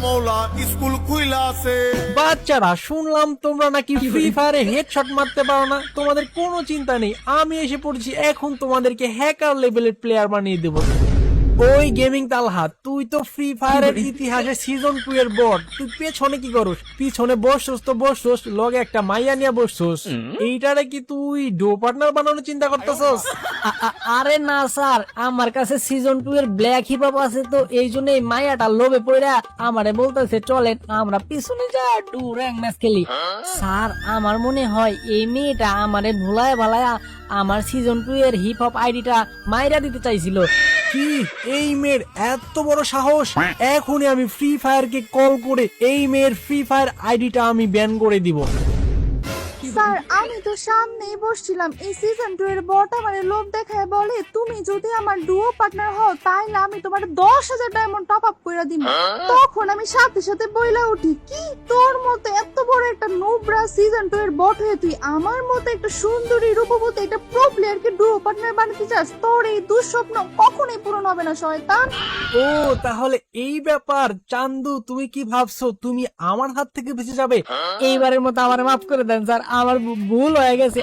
মৌলা স্কুল খুইলা আছে। বাচ্চারা শুনলাম তোমরা নাকি ফ্রি ফায়ারে হেডশট মারতে পারো না, তোমাদের কোনো চিন্তা নেই, আমি এসে পড়ছি, এখন তোমাদেরকে হ্যাকার লেভেলের প্লেয়ার বানিয়ে দেবো। ওই গেমিং তালহা, তুই তো ফ্রি ফায়ারের ইতিহাসে সিজন 2 এর বট, তুই পেছনে কি করস? পিছনে বসছস তো বসছস, লগে একটা মাইয়া নিয়ে বসছস, এইটারে কি তুই ডো পার্টনার বানানোর চিন্তা করতেছস? আরে না স্যার, আমার কাছে সিজন 2 এর ব্ল্যাক হিপ হপ আছে, তো এই জন্য এই মায়াটা লোভে পড়া আমারে বলতেছে চলেন আমরা পিছনে যা ডু র্যাঙ্ক ম্যাচ খেলি। স্যার আমার মনে হয় এই মেয়েটা আমারে ভুলায় ভালায়া আমার সিজন 2 এর হিপ হপ আইডিটা মাইরা দিতে চাইছিল। কি এই মেয়ের এত বড় সাহস? এখনই আমি ফ্রি ফায়ারকে কল করে এই মেয়ের ফ্রি ফায়ার আইডিটা আমি ব্যান করে দিব। স্যার আমি তো সামনেই বসছিলাম, এই সিজন 2 এর বট আমারে লোভ দেখায় বলে তুমি যদি আমার ডুও পার্টনার হও তাহলে আমি তোমার 10,000 ডায়মন্ড টপ আপ কইরা দিব। তখন আমি সাথে সাথে বইলা উঠি, কি তোর মতো এত বড় একটা নোবরা সিজন 2 এর বট হয়ে তুই আমার মতো একটা সুন্দরী রূপবতী একটা প্রো প্লেয়ারকে ডুও পার্টনার বানাতে চাস? তোর এই দুঃস্বপ্ন কখনোই পূরণ হবে না শয়তান। ও তাহলে এই ব্যাপার। চান্দু তুমি কি ভাবছো তুমি আমার হাত থেকে বেঁচে যাবে? এইবারের মতো আমার মাফ করে দেন স্যার, আমার ভুল হয়ে গেছে।